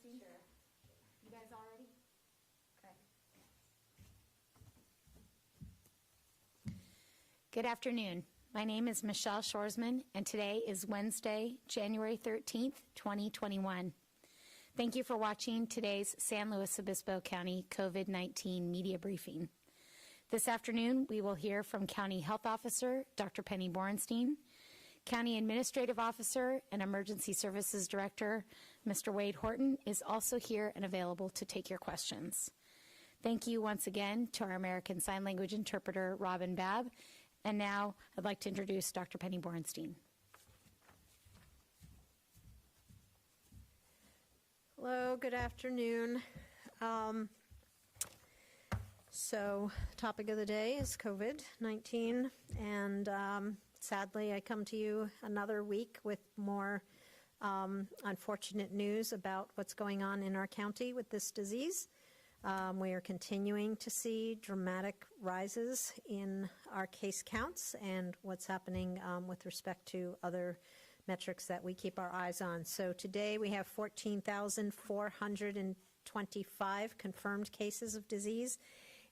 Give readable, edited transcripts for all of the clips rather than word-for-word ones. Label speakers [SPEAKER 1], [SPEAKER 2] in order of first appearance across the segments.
[SPEAKER 1] Bornstein, you guys all ready? Okay. Good afternoon. My name is Michelle Shorsman, and today is Wednesday, January 13th, 2021. Thank you for watching today's San Luis Obispo County COVID-19 media briefing. This afternoon, we will hear from County Health Officer Dr. Penny Bornstein, County Administrative Officer and Emergency Services Director, Mr. Wade Horton, is also here and available to take your questions. Thank you once again to our American Sign Language interpreter, Robin Babb. And now I'd like to introduce Dr. Penny Bornstein.
[SPEAKER 2] Hello, good afternoon. So, topic of the day is COVID-19, and sadly, I come to you another week with more unfortunate news about what's going on in our county with this disease. We are continuing to see dramatic rises in our case counts and what's happening with respect to other metrics that we keep our eyes on. So today we have 14,425 confirmed cases of disease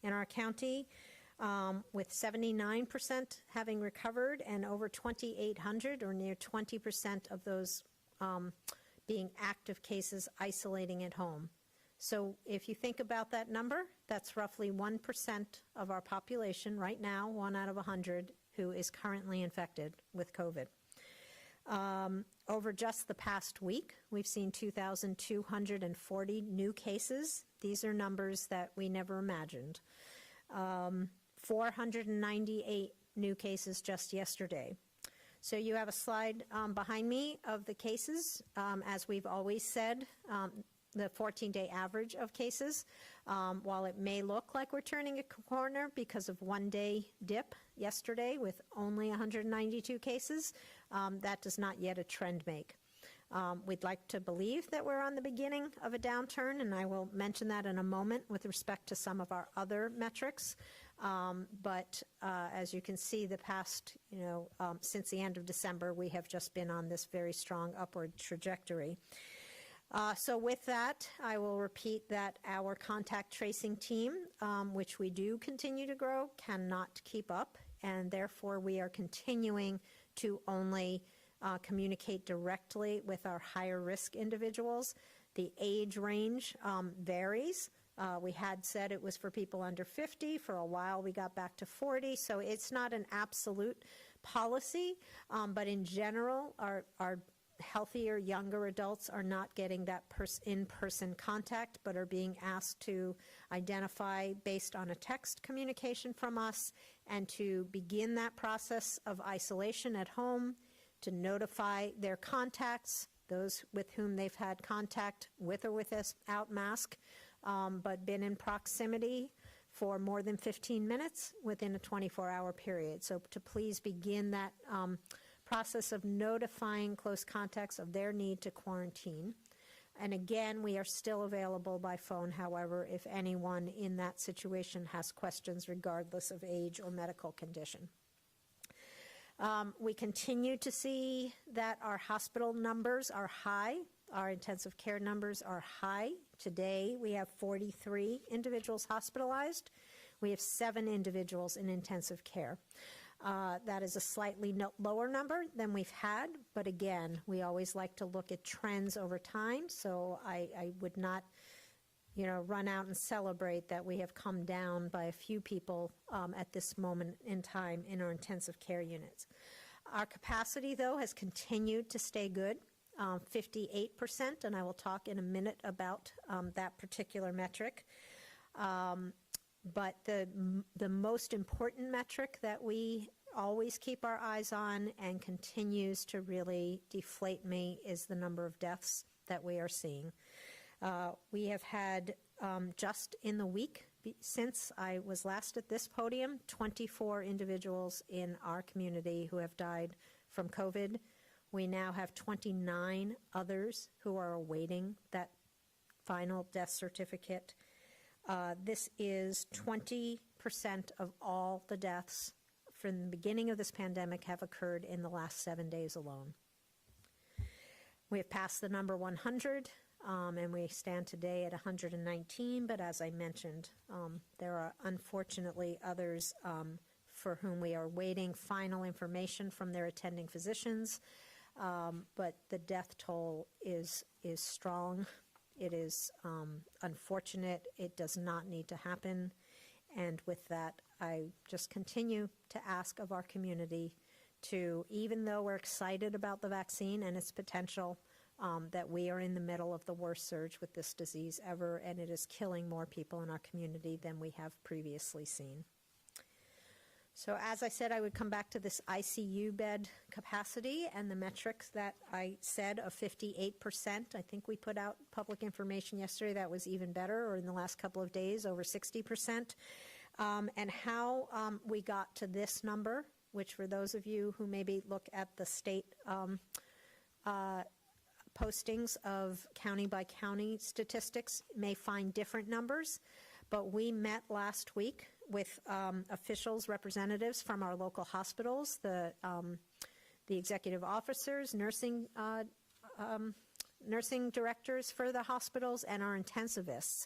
[SPEAKER 2] in our county, with 79% having recovered and over 2,800 or near 20% of those being active cases isolating at home. So if you think about that number, that's roughly 1% of our population right now, 1 out of 100, who is currently infected with COVID. Over just the past week, we've seen 2,240 new cases. These are numbers that we never imagined. 498 new cases just yesterday. So you have a slide behind me of the cases. As we've always said, the 14-day average of cases, while it may look like we're turning a corner because of one-day dip yesterday with only 192 cases, that does not yet a trend make. We'd like to believe that we're on the beginning of a downturn, and I will mention that in a moment with respect to some of our other metrics. But as you can see, the past, since the end of December, we have just been on this very strong upward trajectory. So with that, I will repeat that our contact tracing team, which we do continue to grow, cannot keep up, and therefore we are continuing to only communicate directly with our higher risk individuals. The age range varies. We had said it was for people under 50. For a while, we got back to 40. So it's not an absolute policy, but in general, our healthier, younger adults are not getting that in-person contact, but are being asked to identify based on a text communication from us and to begin that process of isolation at home, to notify their contacts, those with whom they've had contact with or without mask, but been in proximity for more than 15 minutes within a 24-hour period. So to please begin that process of notifying close contacts of their need to quarantine. And again, we are still available by phone, however, if anyone in that situation has questions regardless of age or medical condition. We continue to see that our hospital numbers are high. Our intensive care numbers are high. Today, we have 43 individuals hospitalized. We have 7 individuals in intensive care. That is a slightly lower number than we've had, but again, we always like to look at trends over time, so I would not, run out and celebrate that we have come down by a few people at this moment in time in our intensive care units. Our capacity, though, has continued to stay good, 58%, and I will talk in a minute about that particular metric. But the most important metric that we always keep our eyes on and continues to really deflate me is the number of deaths that we are seeing. We have had, just in the week since I was last at this podium, 24 individuals in our community who have died from COVID. We now have 29 others who are awaiting that final death certificate. This is 20% of all the deaths from the beginning of this pandemic have occurred in the last 7 days alone. We have passed the number 100 and we stand today at 119, but as I mentioned, there are unfortunately others for whom we are waiting final information from their attending physicians, but the death toll is strong. It is unfortunate. It does not need to happen, and with that, I just continue to ask of our community to, even though we're excited about the vaccine and its potential, that we are in the middle of the worst surge with this disease ever, and it is killing more people in our community than we have previously seen. So as I said, I would come back to this ICU bed capacity and the metrics that I said of 58%. I think we put out public information yesterday that was even better, or in the last couple of days, over 60%. And how we got to this number, which for those of you who maybe look at the state postings of county by county statistics may find different numbers, but we met last week with officials, representatives from our local hospitals, the executive officers, nursing directors for the hospitals, and our intensivists.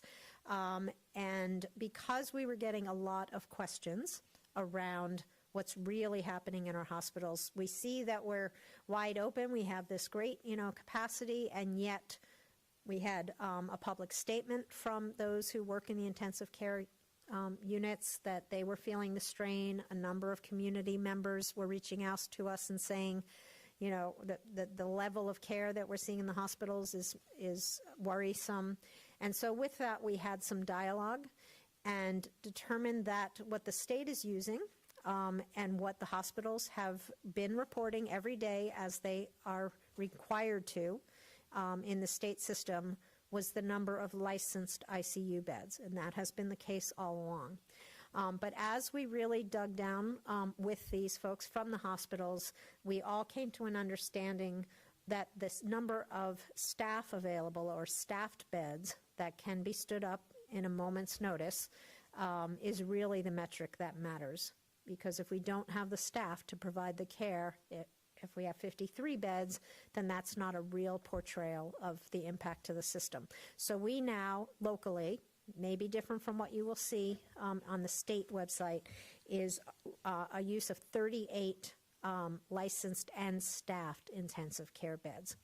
[SPEAKER 2] And because we were getting a lot of questions around what's really happening in our hospitals, we see that we're wide open. We have this great, capacity, and yet we had a public statement from those who work in the intensive care units that they were feeling the strain. A number of community members were reaching out to us and saying, the level of care that we're seeing in the hospitals is worrisome. And so with that, we had some dialogue and determined that what the state is using and what the hospitals have been reporting every day as they are required to in the state system was the number of licensed ICU beds, and that has been the case all along. But as we really dug down with these folks from the hospitals, we all came to an understanding that this number of staff available or staffed beds that can be stood up in a moment's notice is really the metric that matters. Because if we don't have the staff to provide the care, if we have 53 beds, then that's not a real portrayal of the impact to the system. So we now, locally, maybe different from what you will see on the state website, is a use of 38 licensed and staffed intensive care beds.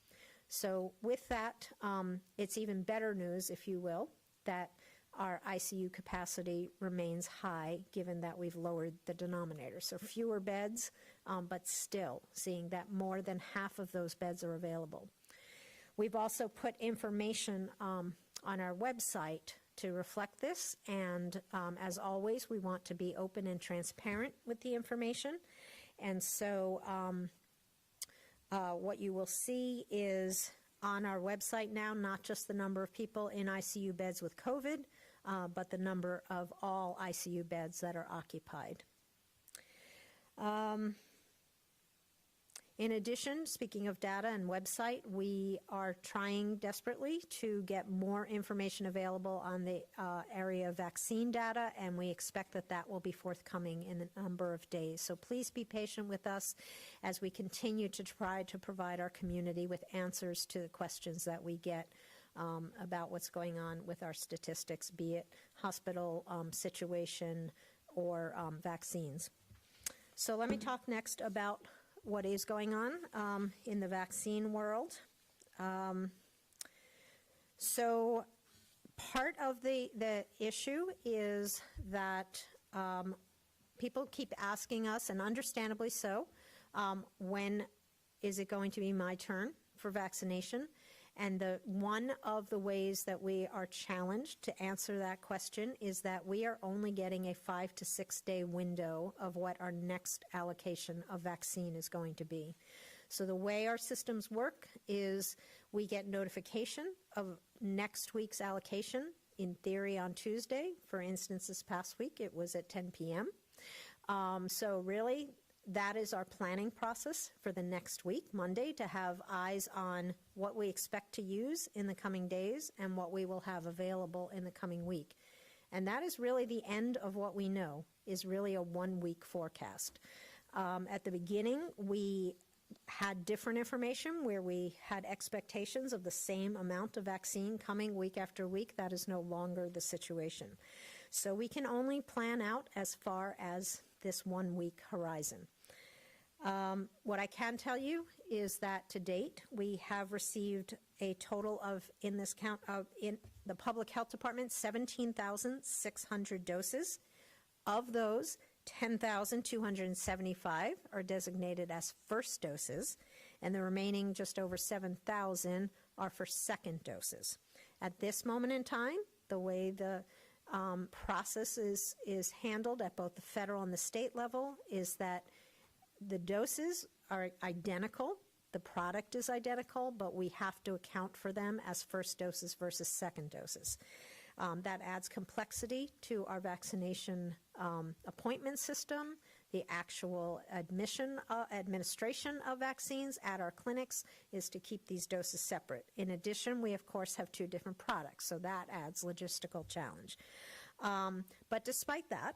[SPEAKER 2] So with that, it's even better news, if you will, that our ICU capacity remains high, given that we've lowered the denominator. So fewer beds, but still seeing that more than half of those beds are available. We've also put information on our website to reflect this, and as always, we want to be open and transparent with the information. And so what you will see is on our website now, not just the number of people in ICU beds with COVID, but the number of all ICU beds that are occupied. In addition, speaking of data and website, we are trying desperately to get more information available on the area of vaccine data, and we expect that that will be forthcoming in a number of days. So please be patient with us as we continue to try to provide our community with answers to the questions that we get about what's going on with our statistics, be it hospital situation or vaccines. So let me talk next about what is going on in the vaccine world. So part of the issue is that people keep asking us, and understandably so, when is it going to be my turn for vaccination? And one of the ways that we are challenged to answer that question is that we are only getting a 5 to 6 day window of what our next allocation of vaccine is going to be. So the way our systems work is we get notification of next week's allocation, in theory on Tuesday. For instance, this past week it was at 10 p.m. So really, that is our planning process for the next week, Monday, to have eyes on what we expect to use in the coming days and what we will have available in the coming week. And that is really the end of what we know, is really a 1 week forecast. At the beginning, we had different information where we had expectations of the same amount of vaccine coming week after week. That is no longer the situation. So we can only plan out as far as this 1 week horizon. What I can tell you is that to date, we have received a total of, in this count, in the Public Health Department, 17,600 doses. Of those, 10,275 are designated as first doses, and the remaining just over 7,000 are for second doses. At this moment in time, the way the process is handled at both the federal and the state level is that the doses are identical, the product is identical, but we have to account for them as first doses versus second doses. That adds complexity to our vaccination appointment system, the actual administration of vaccines at our clinics is to keep these doses separate. In addition, we of course have 2 different products, so that adds logistical challenge. But despite that,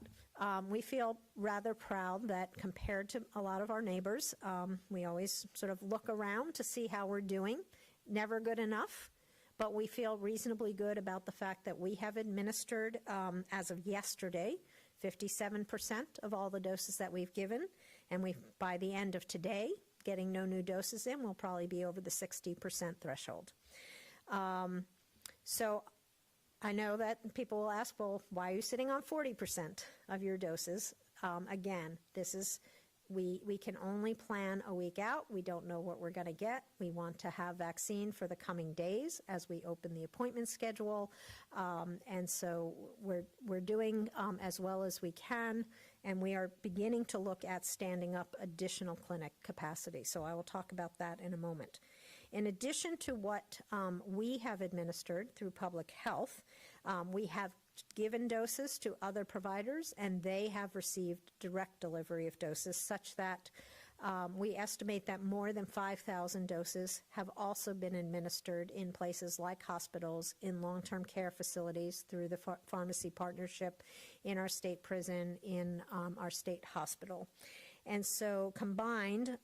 [SPEAKER 2] we feel rather proud that compared to a lot of our neighbors, we always sort of look around to see how we're doing. Never good enough, but we feel reasonably good about the fact that we have administered, as of yesterday, 57% of all the doses that we've given, and by the end of today, getting no new doses in, we'll probably be over the 60% threshold. So I know that people will ask, well, why are you sitting on 40% of your doses? Again, this is, we can only plan a week out. We don't know what we're going to get. We want to have vaccine for the coming days as we open the appointment schedule. And so we're doing as well as we can, and we are beginning to look at standing up additional clinic capacity. So I will talk about that in a moment. In addition to what we have administered through public health, we have given doses to other providers, and they have received direct delivery of doses, such that we estimate that more than 5,000 doses have also been administered in places like hospitals, in long-term care facilities, through the pharmacy partnership, in our state prison, in our state hospital. And so combined,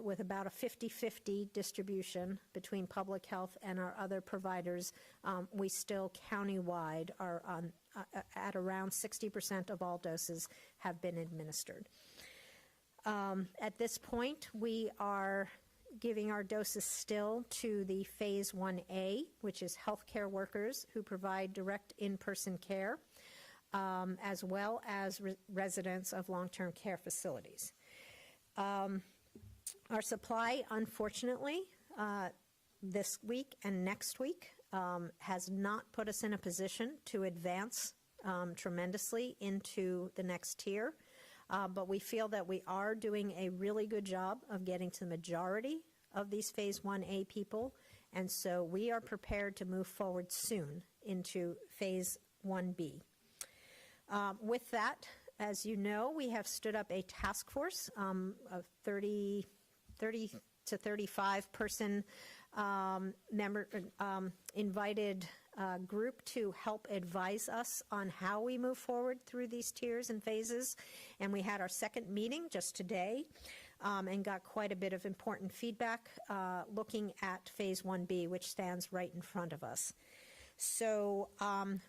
[SPEAKER 2] with about a 50-50 distribution between public health and our other providers, we still countywide are at around 60% of all doses have been administered. At this point, we are giving our doses still to the Phase 1A, which is healthcare workers who provide direct in-person care, as well as residents of long-term care facilities. Our supply, unfortunately, this week and next week has not put us in a position to advance tremendously into the next tier, but we feel that we are doing a really good job of getting to the majority of these Phase 1A people, and so we are prepared to move forward soon into Phase 1B. With that, as you know, we have stood up a task force of 30 to 35 person invited group to help advise us on how we move forward through these tiers and phases. And we had our second meeting just today and got quite a bit of important feedback looking at Phase 1B, which stands right in front of us. So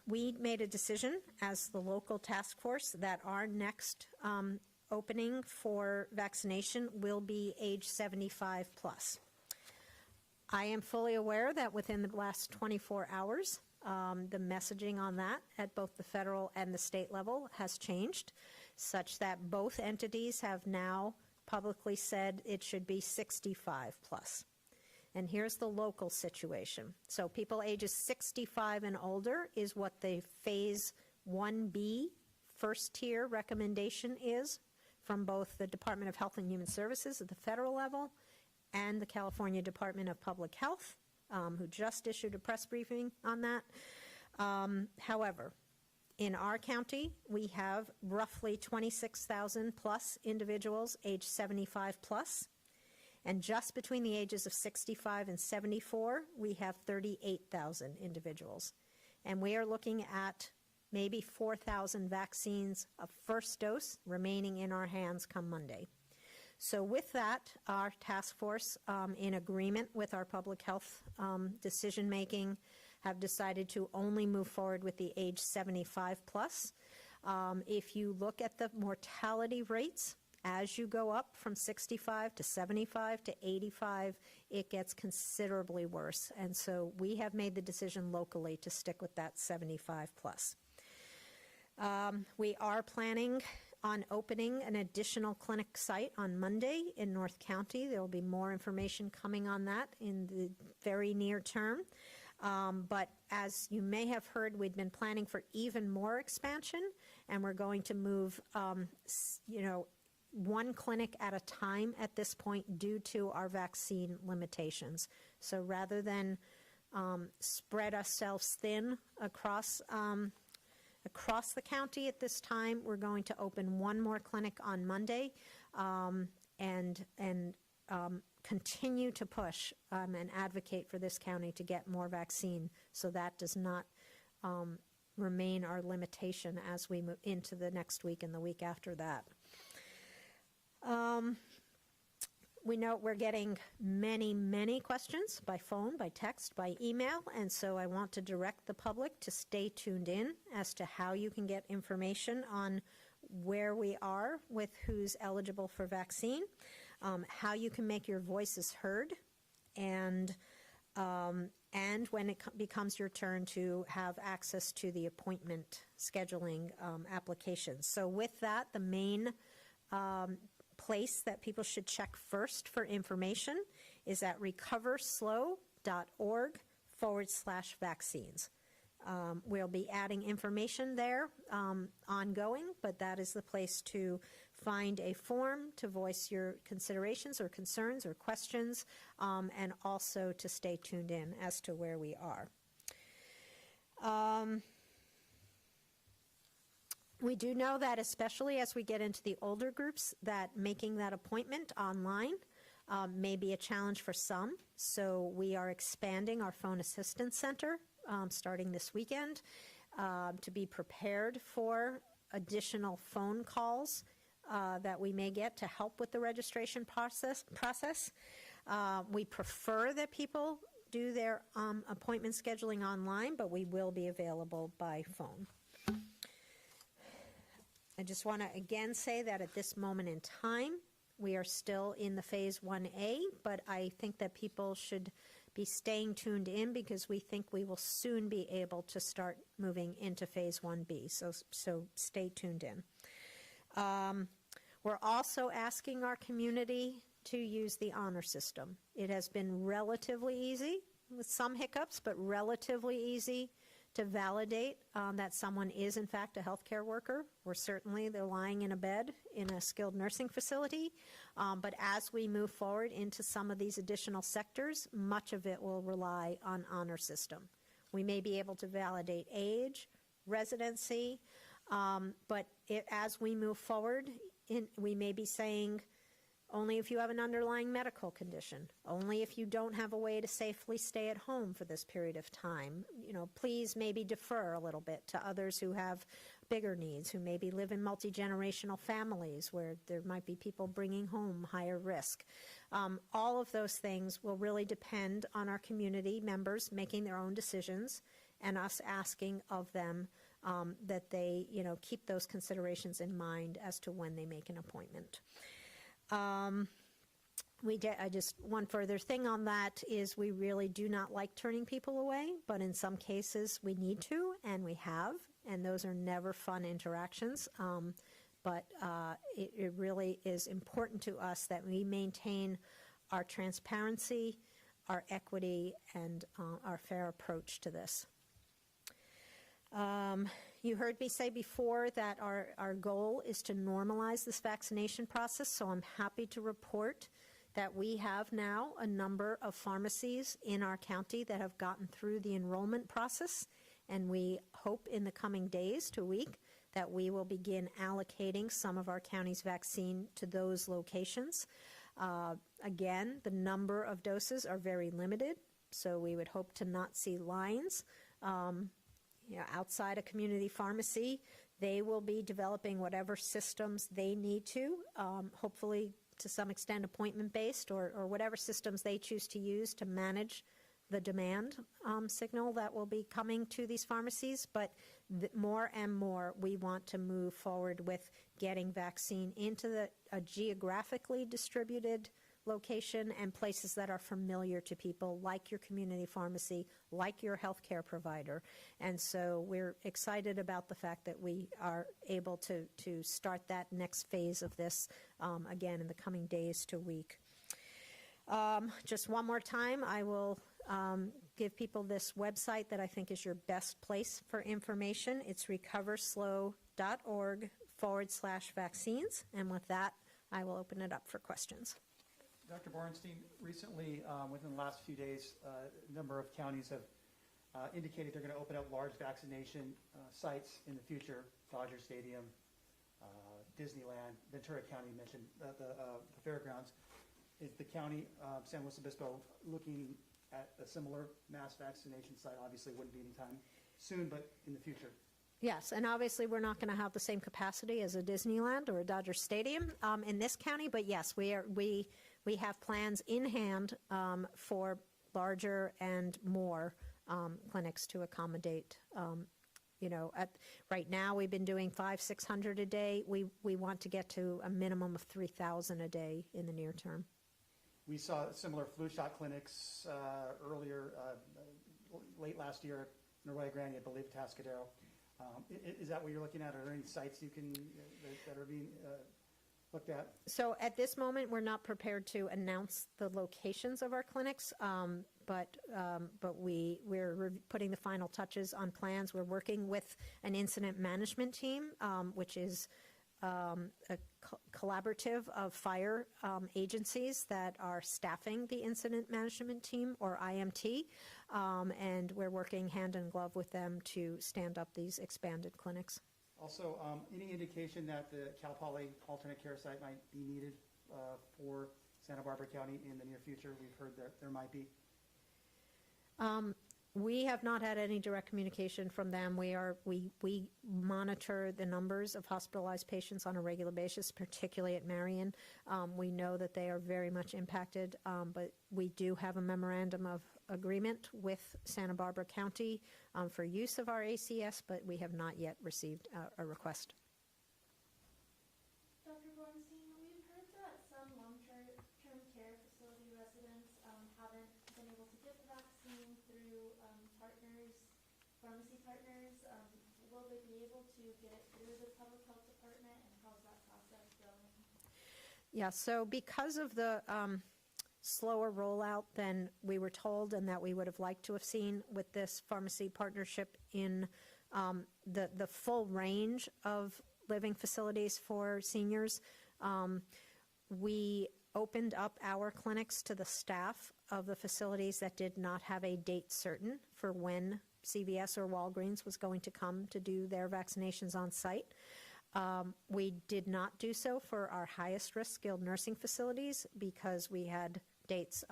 [SPEAKER 2] we made a decision as the local task force that our next opening for vaccination will be age 75 plus. I am fully aware that within the last 24 hours, the messaging on that at both the federal and the state level has changed, such that both entities have now publicly said it should be 65 plus. And here's the local situation. So people ages 65 and older is what the Phase 1B first tier recommendation is from both the Department of Health and Human Services at the federal level and the California Department of Public Health, who just issued a press briefing on that. However, in our county, we have roughly 26,000 plus individuals age 75 plus. And just between the ages of 65 and 74, we have 38,000 individuals. And we are looking at maybe 4,000 vaccines of first dose remaining in our hands come Monday. So with that, our task force, in agreement with our public health decision-making, have decided to only move forward with the age 75 plus. If you look at the mortality rates, as you go up from 65 to 75 to 85, it gets considerably worse. And so we have made the decision locally to stick with that 75 plus. We are planning on opening an additional clinic site on Monday in North County. There will be more information coming on that in the very near term. But as you may have heard, we've been planning for even more expansion, and we're going to move, one clinic at a time at this point due to our vaccine limitations. So rather than spread ourselves thin across the county at this time, we're going to open one more clinic on Monday and continue to push and advocate for this county to get more vaccine, so that does not remain our limitation as we move into the next week and the week after that. We know we're getting many questions by phone, by text, by email, and so I want to direct the public to stay tuned in as to how you can get information on where we are with who's eligible for vaccine, how you can make your voices heard, and when it becomes your turn to have access to the appointment scheduling applications. So with that, the main place that people should check first for information is at recoverslow.org/vaccines. We'll be adding information there ongoing, but that is the place to find a form to voice your considerations or concerns or questions, and also to stay tuned in as to where we are. We do know that, especially as we get into the older groups, that making that appointment online may be a challenge for some. So we are expanding our phone assistance center starting this weekend to be prepared for additional phone calls that we may get to help with the registration process. We prefer that people do their appointment scheduling online, but we will be available by phone. I just want to again say that at this moment in time, we are still in the phase 1A, but I think that people should be staying tuned in because we think we will soon be able to start moving into phase 1B. So stay tuned in. We're also asking our community to use the honor system. It has been relatively easy with some hiccups, but relatively easy to validate that someone is in fact a healthcare worker. They're lying in a bed in a skilled nursing facility. But as we move forward into some of these additional sectors, much of it will rely on honor system. We may be able to validate age, residency, but as we move forward, we may be saying only if you have an underlying medical condition, only if you don't have a way to safely stay at home for this period of time. Please maybe defer a little bit to others who have bigger needs, who maybe live in multi-generational families where there might be people bringing home higher risk. All of those things will really depend on our community members making their own decisions and us asking of them that they, keep those considerations in mind as to when they make an appointment. One further thing on that is we really do not like turning people away, but in some cases we need to, and we have, and those are never fun interactions. But it really is important to us that we maintain our transparency, our equity, and our fair approach to this. You heard me say before that our goal is to normalize this vaccination process, so I'm happy to report that we have now a number of pharmacies in our county that have gotten through the enrollment process, and we hope in the coming days to week that we will begin allocating some of our county's vaccine to those locations. Again, the number of doses are very limited, so we would hope to not see lines. Outside a community pharmacy, they will be developing whatever systems they need to, hopefully to some extent appointment-based or whatever systems they choose to use to manage the demand signal that will be coming to these pharmacies. But more and more, we want to move forward with getting vaccine into a geographically distributed location and places that are familiar to people, like your community pharmacy, like your healthcare provider. And so we're excited about the fact that we are able to start that next phase of this again in the coming days to week. Just one more time, I will give people this website that I think is your best place for information. It's recoverslow.org/vaccines. And with that, I will open it up for questions.
[SPEAKER 3] Dr. Borenstein, recently, within the last few days, a number of counties have indicated they're going to open up large vaccination sites in the future. Dodger Stadium, Disneyland, Ventura County mentioned the fairgrounds. Is the county, San Luis Obispo, looking at a similar mass vaccination site? Obviously, it wouldn't be anytime soon, but in the future.
[SPEAKER 2] Yes, and obviously we're not going to have the same capacity as a Disneyland or a Dodger Stadium in this county, but yes, we have plans in hand for larger and more clinics to accommodate. Right now we've been doing 500-600 a day. We want to get to a minimum of 3,000 a day in the near term.
[SPEAKER 3] We saw similar flu shot clinics earlier, late last year in Arroyo Grande, I believe, Tascadero. Is that what you're looking at? Are there any sites you can that are being looked at?
[SPEAKER 2] So at this moment, we're not prepared to announce the locations of our clinics, but we're putting the final touches on plans. We're working with an incident management team, which is a collaborative of fire agencies that are staffing the incident management team, or IMT, and we're working hand in glove with them to stand up these expanded clinics.
[SPEAKER 3] Also, any indication that the Cal Poly alternate care site might be needed for Santa Barbara County in the near future? We've heard that there might be.
[SPEAKER 2] We have not had any direct communication from them. We monitor the numbers of hospitalized patients on a regular basis, particularly at Marion. We know that they are very much impacted, but we do have a memorandum of agreement with Santa Barbara County for use of our ACS, but we have not yet received a request.
[SPEAKER 4] Dr. Bornstein, we've heard that some long-term care facility residents haven't been able to get the vaccine through pharmacy partners. Will they be able to get it through the public health department, and how's that process going?
[SPEAKER 2] Yeah, so because of the slower rollout than we were told and that we would have liked to have seen with this pharmacy partnership in the full range of living facilities for seniors, we opened up our clinics to the staff of the facilities that did not have a date certain for when CVS or Walgreens was going to come to do their vaccinations on site. We did not do so for our highest risk skilled nursing facilities because we had dates.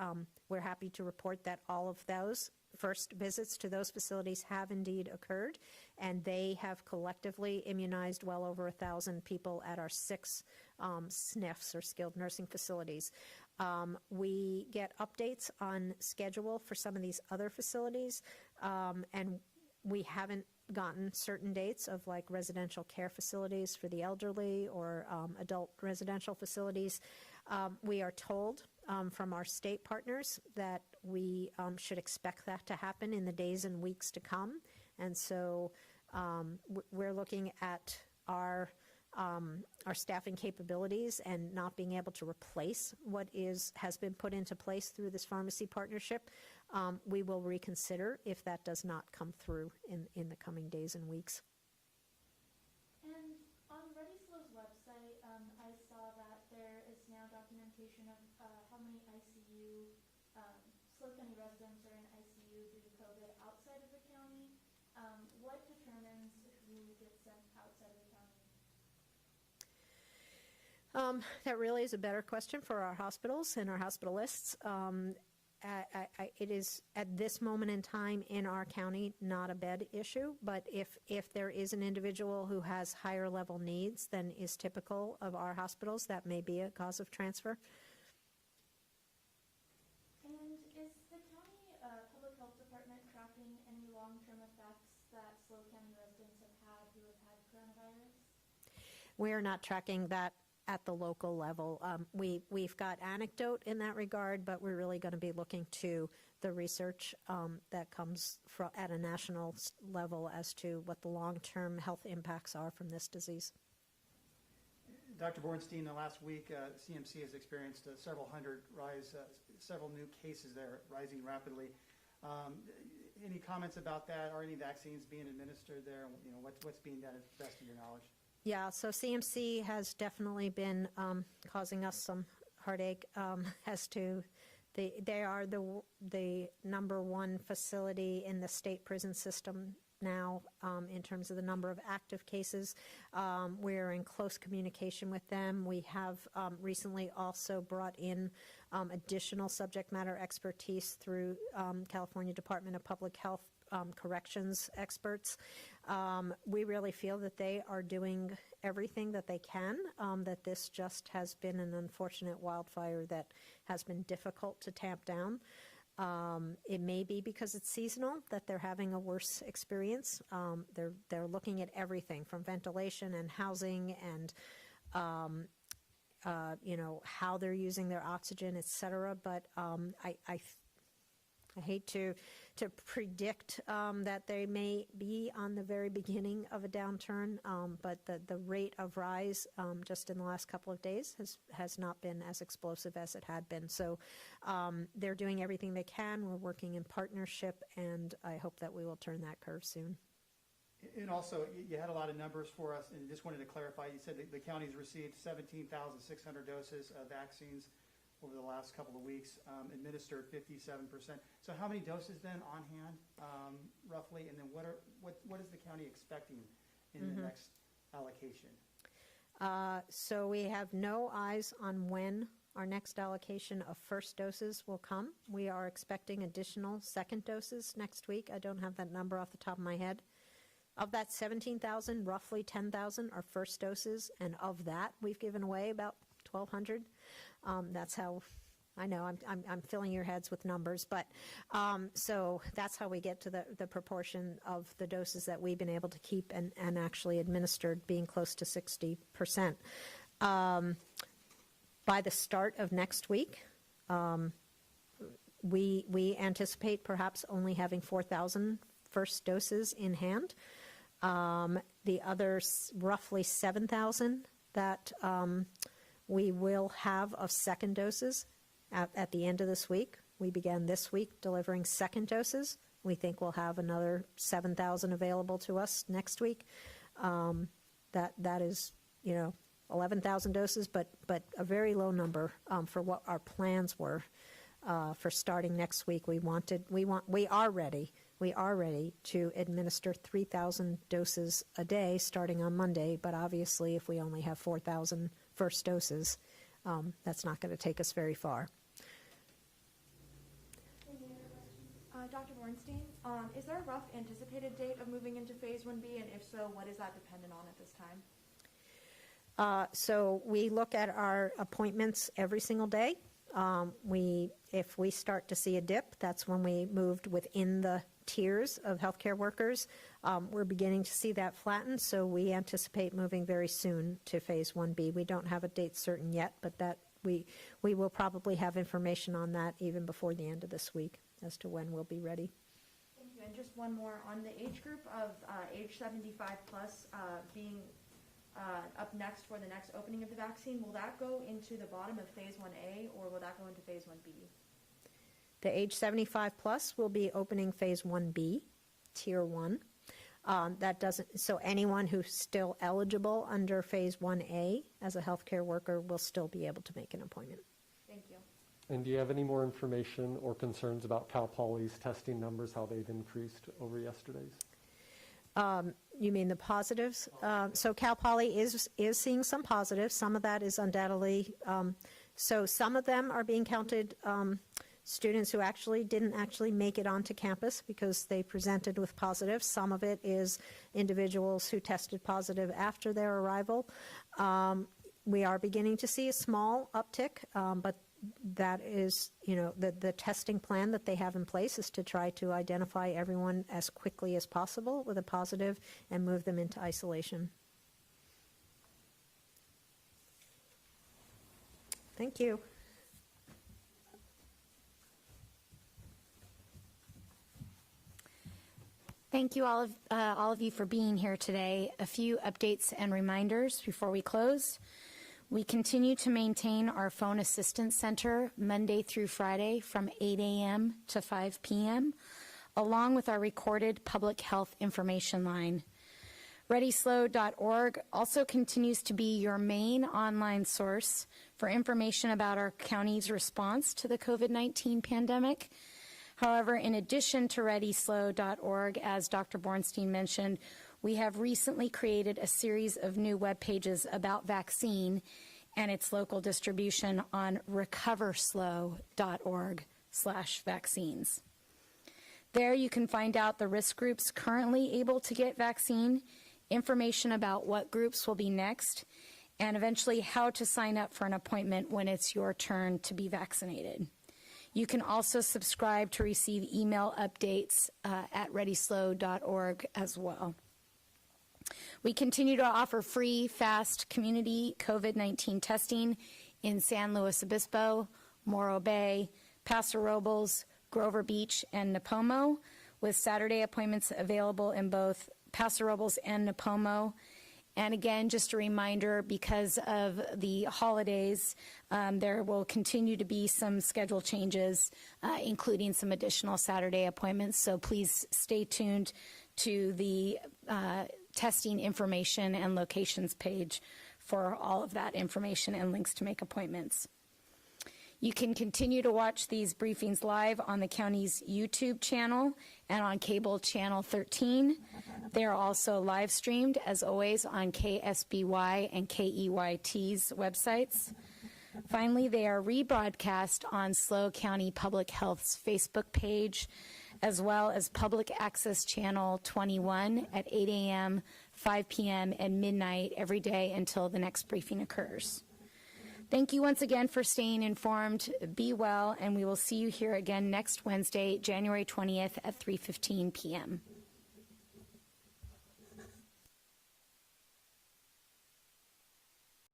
[SPEAKER 2] We're happy to report that all of those first visits to those facilities have indeed occurred, and they have collectively immunized well over 1,000 people at our 6 SNFs, or skilled nursing facilities. We get updates on schedule for some of these other facilities, and we haven't gotten certain dates of like residential care facilities for the elderly or adult residential facilities. We are told from our state partners that we should expect that to happen in the days and weeks to come. And so we're looking at our staffing capabilities and not being able to replace what has been put into place through this pharmacy partnership. We will reconsider if that does not come through in the coming days and weeks.
[SPEAKER 4] And on ReadySlow's website, I saw that there is now documentation of how many ICU, Slow County residents are in ICU due to COVID outside of the county. What determines who gets sent outside of the county?
[SPEAKER 2] That really is a better question for our hospitals and our hospitalists. it is, at this moment in time in our county, not a bed issue, but if there is an individual who has higher level needs than is typical of our hospitals, that may be a cause of transfer.
[SPEAKER 4] And is the county public health department tracking any long-term effects that SLO County residents have had who have had coronavirus?
[SPEAKER 2] We are not tracking that at the local level. We've got anecdote in that regard, but we're really going to be looking to the research that comes at a national level as to what the long-term health impacts are from this disease.
[SPEAKER 3] Dr. Bornstein, the last week, CMC has experienced several new cases there rising rapidly. Any comments about that? Are any vaccines being administered there? You know, what's being done, to the best of your knowledge?
[SPEAKER 2] Yeah, so CMC has definitely been causing us some heartache as to they are the number one facility in the state prison system now in terms of the number of active cases. We're in close communication with them. We have recently also brought in additional subject matter expertise through California Department of Public Health corrections experts. We really feel that they are doing everything that they can, that this just has been an unfortunate wildfire that has been difficult to tamp down. It may be because it's seasonal that they're having a worse experience. They're looking at everything from ventilation and housing and you know, how they're using their oxygen, et cetera. But I hate to predict that they may be on the very beginning of a downturn, but the rate of rise just in the last couple of days has not been as explosive as it had been. So they're doing everything they can. We're working in partnership, and I hope that we will turn that curve soon.
[SPEAKER 3] And also, you had a lot of numbers for us, and just wanted to clarify, you said the county's received 17,600 doses of vaccines over the last couple of weeks, administered 57%. So how many doses then on hand, roughly? And then what is the county expecting in the next allocation?
[SPEAKER 2] So we have no eyes on when our next allocation of first doses will come. We are expecting additional second doses next week. I don't have that number off the top of my head. Of that 17,000, roughly 10,000 are first doses, and of that, we've given away about 1,200. That's how, I know I'm filling your heads with numbers, but so that's how we get to the proportion of the doses that we've been able to keep and actually administered being close to 60%. By the start of next week, we anticipate perhaps only having 4,000 first doses in hand. The other roughly 7,000 that we will have of second doses at the end of this week. We began this week delivering second doses. We think we'll have another 7,000 available to us next week. That is, 11,000 doses, but a very low number for what our plans were for starting next week. We are ready to administer 3,000 doses a day starting on Monday, but obviously if we only have 4,000 first doses, that's not going to take us very far.
[SPEAKER 5] Dr. Bornstein, is there a rough anticipated date of moving into phase 1B, and if so, what is that dependent on at this time?
[SPEAKER 2] So we look at our appointments every single day. If we start to see a dip, that's when we moved within the tiers of healthcare workers. We're beginning to see that flatten, so we anticipate moving very soon to phase 1B. We don't have a date certain yet, but that we will probably have information on that even before the end of this week as to when we'll be ready.
[SPEAKER 5] Thank you. And just one more on the age group of age 75 plus being up next for the next opening of the vaccine. Will that go into the bottom of phase 1A or will that go into phase 1B?
[SPEAKER 2] The age 75 plus will be opening phase 1B, tier 1. So anyone who's still eligible under phase 1A as a healthcare worker will still be able to make an appointment.
[SPEAKER 5] Thank you.
[SPEAKER 6] And do you have any more information or concerns about Cal Poly's testing numbers, how they've increased over yesterday's?
[SPEAKER 2] You mean the positives? So Cal Poly is seeing some positives. Some of that is undoubtedly, so some of them are being counted students who didn't actually make it onto campus because they presented with positive. Some of it is individuals who tested positive after their arrival. We are beginning to see a small uptick, but that is, the testing plan that they have in place is to try to identify everyone as quickly as possible with a positive and move them into isolation. Thank you.
[SPEAKER 1] Thank you all of you for being here today. A few updates and reminders before we close. We continue to maintain our phone assistance center Monday through Friday from 8 a.m. to 5 p.m., along with our recorded public health information line. ReadySlow.org also continues to be your main online source for information about our county's response to the COVID-19 pandemic. However, in addition to ReadySlow.org, as Dr. Bornstein mentioned, we have recently created a series of new web pages about vaccine and its local distribution on recoverslow.org/vaccines. There you can find out the risk groups currently able to get vaccine, information about what groups will be next, and eventually how to sign up for an appointment when it's your turn to be vaccinated. You can also subscribe to receive email updates at readyslow.org as well. We continue to offer free, fast community COVID-19 testing in San Luis Obispo, Morro Bay, Paso Robles, Grover Beach, and Nipomo, with Saturday appointments available in both Paso Robles and Nipomo. And again, just a reminder, because of the holidays, there will continue to be some schedule changes, including some additional Saturday appointments. So please stay tuned to the testing information and locations page for all of that information and links to make appointments. You can continue to watch these briefings live on the county's YouTube channel and on cable channel 13. They are also live streamed, as always, on KSBY and KEYT's websites. Finally, they are rebroadcast on SLO County Public Health's Facebook page, as well as Public Access Channel 21 at 8 a.m., 5 p.m., and midnight every day until the next briefing occurs. Thank you once again for staying informed. Be well, and we will see you here again next Wednesday, January 20th at 3:15 p.m.